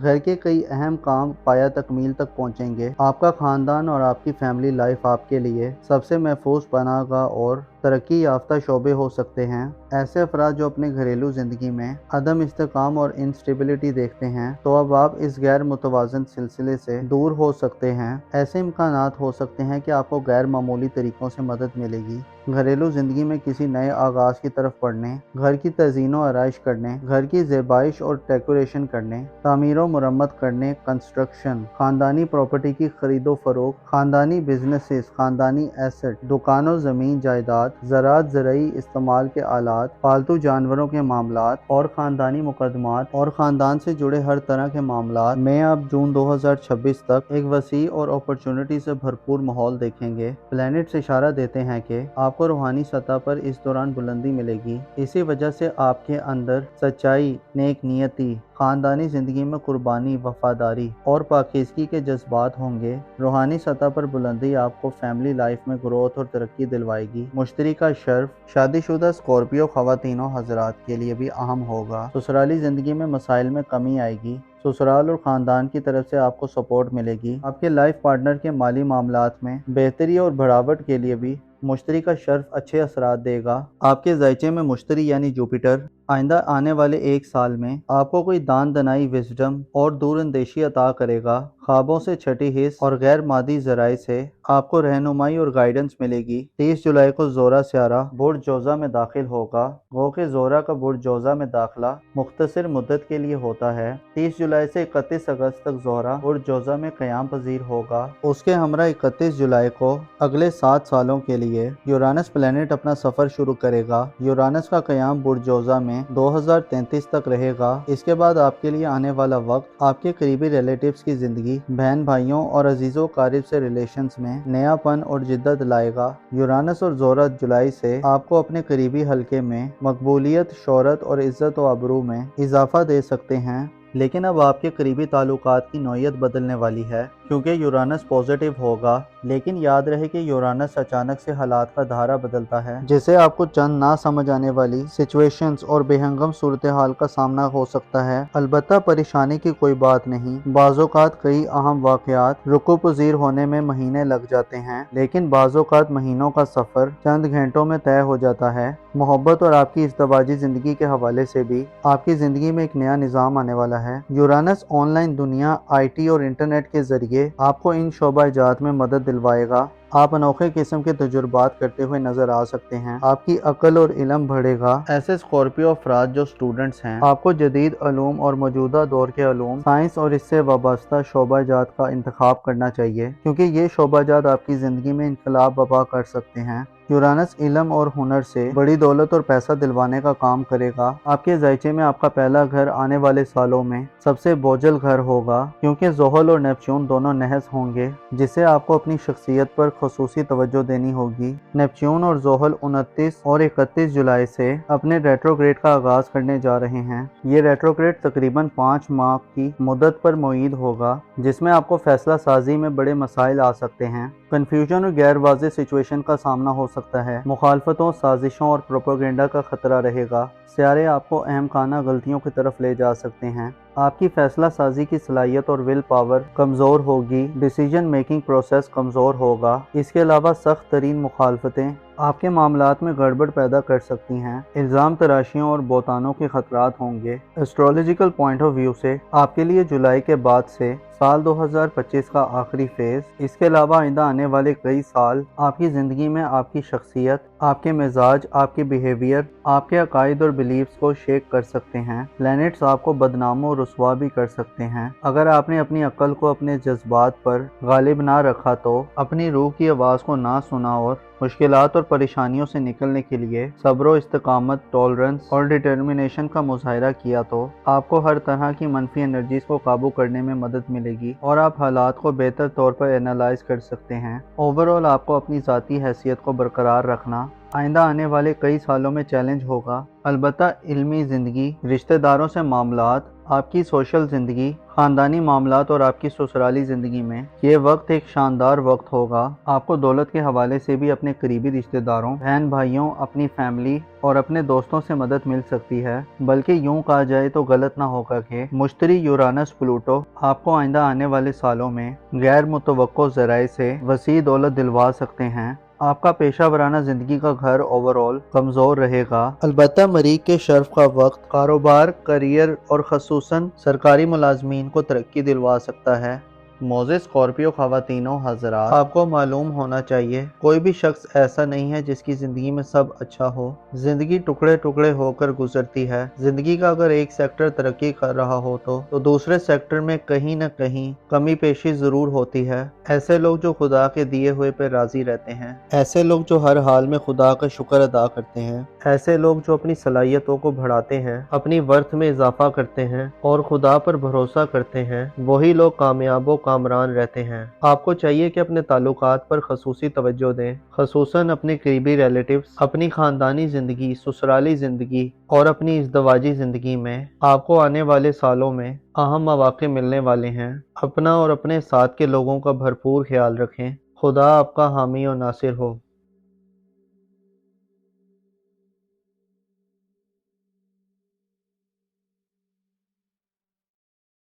گھر کے کئی اہم کام پایہ تکمیل تک پہنچیں گے، آپ کا خاندان اور آپ کی فیملی لائف آپ کے لیے سب سے محفوظ پناہ گاہ اور ترقی یافتہ شعبے ہو سکتے ہیں۔ ایسے افراد جو اپنے گھریلو زندگی میں عدم استحکام اور انسٹیبلٹی دیکھتے ہیں تو اب آپ اس غیر متوازن سلسلے سے دور ہو سکتے ہیں۔ ایسے امکانات ہو سکتے ہیں کہ آپ کو غیر معمولی طریقوں سے مدد ملے گی، گھریلو زندگی میں کسی نئے آغاز کی طرف بڑھنے، گھر کی تزئین و آرائش کرنے، گھر کی زیبائش اور ڈیکوریشن کرنے، تعمیر و مرمت کرنے، کنسٹرکشن، خاندانی پراپرٹی کی خرید و فروخت، خاندانی بزنسز، خاندانی ایسٹ، دکان و زمین جائیداد، زراعت، زرعی استعمال کے آلات، پالتو جانوروں کے معاملات اور خاندانی مقدمات اور خاندان سے جڑے ہر طرح کے معاملات میں اب جون 2026 تک ایک وسیع اور اپرچونٹی سے بھرپور ماحول دیکھیں گے۔ پلینٹس اشارہ دیتے ہیں کہ آپ کو روحانی سطح پر اس دوران بلندی ملے گی، اسی وجہ سے آپ کے اندر سچائی، نیک نیتی، خاندانی زندگی میں قربانی، وفاداری اور پاکیزگی کے جذبات ہوں گے۔ روحانی سطح پر بلندی آپ کو فیملی لائف میں گروتھ اور ترقی دلوائے گی۔ مشترکہ شرف شادی شدہ اسکارپیو خواتین و حضرات کے لیے بھی اہم ہوگا۔ سسرالی زندگی میں مسائل میں کمی آئے گی، سسرال اور خاندان کی طرف سے آپ کو سپورٹ ملے گی۔ آپ کے لائف پارٹنر کے مالی معاملات میں بہتری اور بڑھاوٹ کے لیے بھی مشترکہ شرف اچھے اثرات دے گا۔ آپ کے ذائچے میں مشتری یعنی جوپیٹر آئندہ آنے والے ایک سال میں آپ کو کوئی دان دنائی، وزڈم اور دور اندیشی عطا کرے گا۔ خوابوں سے چھٹی حص اور غیر مادی ذرائع سے آپ کو رہنمائی اور گائیڈنس ملے گی۔ 30 جولائی کو زہرہ سیارہ برج جوزہ میں داخل ہوگا۔ گو کہ زہرہ کا برج جوزہ میں داخلہ مختصر مدت کے لیے ہوتا ہے۔ 30 جولائی سے 31 اگست تک زہرہ برج جوزہ میں قیام پذیر ہوگا۔ اس کے ہمراہ 31 جولائی کو اگلے 7 سالوں کے لیے یورانس پلینٹ اپنا سفر شروع کرے گا۔ یورانس کا قیام برج جوزہ میں 2033 تک رہے گا۔ اس کے بعد آپ کے لیے آنے والا وقت آپ کے قریبی ریلیٹیوز کی زندگی، بہن بھائیوں اور عزیز و اقارب سے ریلیشنز میں نیا پن اور جدت لائے گا۔ یورانس اور زہرہ جولائی سے آپ کو اپنے قریبی حلقے میں مقبولیت، شہرت اور عزت و آبرو میں اضافہ دے سکتے ہیں، لیکن اب آپ کے قریبی تعلقات کی نوعیت بدلنے والی ہے کیونکہ یورانس پازیٹیو ہوگا۔ لیکن یاد رہے کہ یورانس اچانک سے حالات کا دھارا بدلتا ہے، جسے آپ کو چند نہ سمجھ آنے والی سچویشنز اور بے ہنگم صورتحال کا سامنا ہو سکتا ہے۔ البتہ پریشانی کی کوئی بات نہیں، بعض اوقات کئی اہم واقعات رکو پذیر ہونے میں مہینے لگ جاتے ہیں، لیکن بعض اوقات مہینوں کا سفر چند گھنٹوں میں طے ہو جاتا ہے۔ محبت اور آپ کی ازدواجی زندگی کے حوالے سے بھی آپ کی زندگی میں ایک نیا نظام آنے والا ہے۔ یورانس آن لائن دنیا، آئی ٹی اور انٹرنیٹ کے ذریعے آپ کو ان شعبہ جات میں مدد دلوائے گا۔ آپ انوکھے قسم کے تجربات کرتے ہوئے نظر آ سکتے ہیں، آپ کی عقل اور علم بڑھے گا۔ ایسے اسکارپیو افراد جو اسٹوڈنٹس ہیں، آپ کو جدید علوم اور موجودہ دور کے علوم، سائنس اور اس سے وابستہ شعبہ جات کا انتخاب کرنا چاہیے کیونکہ یہ شعبہ جات آپ کی زندگی میں انقلاب برپا کر سکتے ہیں۔ یورانس علم اور ہنر سے بڑی دولت اور پیسہ دلوانے کا کام کرے گا۔ آپ کے ذائچے میں آپ کا پہلا گھر آنے والے سالوں میں سب سے بوجھل گھر ہوگا کیونکہ زحل اور نیپچون دونوں نحس ہوں گے، جسے آپ کو اپنی شخصیت پر خصوصی توجہ دینی ہوگی۔ نیپچون اور زحل 29 اور 31 جولائی سے اپنے ریٹروگریڈ کا آغاز کرنے جا رہے ہیں۔ یہ ریٹروگریڈ تقریباً 5 ماہ کی مدت پر معید ہوگا، جس میں آپ کو فیصلہ سازی میں بڑے مسائل آ سکتے ہیں۔ کنفیوژن اور غیر واضح سچویشن کا سامنا ہو سکتا ہے، مخالفتوں، سازشوں اور پروپیگنڈا کا خطرہ رہے گا۔ سیارے آپ کو اہم خانہ غلطیوں کی طرف لے جا سکتے ہیں۔ آپ کی فیصلہ سازی کی صلاحیت اور ول پاور کمزور ہوگی، ڈیسیجن میکنگ پروسیس کمزور ہوگا۔ اس کے علاوہ سخت ترین مخالفتیں آپ کے معاملات میں گڑبڑ پیدا کر سکتی ہیں، الزام تراشیوں اور بہتانوں کے خطرات ہوں گے۔ ایسٹرولوجیکل پوائنٹ آف ویو سے آپ کے لیے جولائی کے بعد سے سال 2025 کا آخری فیز، اس کے علاوہ آئندہ آنے والے کئی سال آپ کی زندگی میں آپ کی شخصیت، آپ کے مزاج، آپ کے بیہیویئر، آپ کے عقائد اور بلیفز کو شیک کر سکتے ہیں۔ پلینٹس آپ کو بدنام و رسوا بھی کر سکتے ہیں۔ اگر آپ نے اپنی عقل کو اپنے جذبات پر غالب نہ رکھا تو اپنی روح کی آواز کو نہ سنا اور مشکلات اور پریشانیوں سے نکلنے کے لیے صبر و استقامت، ٹالرنس اور ڈٹرمنیشن کا مظاہرہ کیا تو آپ کو ہر طرح کی منفی انرجیز کو قابو کرنے میں مدد ملے گی اور آپ حالات کو بہتر طور پر اینالائز کر سکتے ہیں۔ اوورآل آپ کو اپنی ذاتی حیثیت کو برقرار رکھنا آئندہ آنے والے کئی سالوں میں چیلنج ہوگا۔ البتہ علمی زندگی، رشتہ داروں سے معاملات، آپ کی سوشل زندگی، خاندانی معاملات اور آپ کی سسرالی زندگی میں یہ وقت ایک شاندار وقت ہوگا۔ آپ کو دولت کے حوالے سے بھی اپنے قریبی رشتہ داروں، بہن بھائیوں، اپنی فیملی اور اپنے دوستوں سے مدد مل سکتی ہے۔ بلکہ یوں کہا جائے تو غلط نہ ہوگا کہ مشتری یورانس پلوٹو آپ کو آئندہ آنے والے سالوں میں غیر متوقع ذرائع سے وسیع دولت دلوا سکتے ہیں۔ آپ کا پیشہ ورانہ زندگی کا گھر اوورآل کمزور رہے گا، البتہ مریخ کے شرف کا وقت کاروبار، کیریئر اور خصوصاً سرکاری ملازمین کو ترقی دلوا سکتا ہے۔ موزے اسکارپیو خواتینوں حضرات، آپ کو معلوم ہونا چاہیے کوئی بھی شخص ایسا نہیں ہے جس کی زندگی میں سب اچھا ہو۔ زندگی ٹکڑے ٹکڑے ہو کر گزرتی ہے۔ زندگی کا اگر ایک سیکٹر ترقی کر رہا ہو تو دوسرے سیکٹر میں کہیں نہ کہیں کمی پیشی ضرور ہوتی ہے۔ ایسے لوگ جو خدا کے دیے ہوئے پہ راضی رہتے ہیں، ایسے لوگ جو ہر حال میں خدا کا شکر ادا کرتے ہیں، ایسے لوگ جو اپنی صلاحیتوں کو بڑھاتے ہیں، اپنی ورتھ میں اضافہ کرتے ہیں اور خدا پر بھروسہ کرتے ہیں، وہی لوگ کامیاب و کامران رہتے ہیں۔ آپ کو چاہیے کہ اپنے تعلقات پر خصوصی توجہ دیں، خصوصاً اپنے قریبی ریلیٹیوز، اپنی خاندانی زندگی، سسرالی زندگی اور اپنی ازدواجی زندگی میں آپ کو آنے والے سالوں میں اہم مواقع ملنے والے ہیں۔ اپنا اور اپنے ساتھ کے لوگوں کا بھرپور خیال رکھیں۔ خدا آپ کا حامی و ناصر ہو۔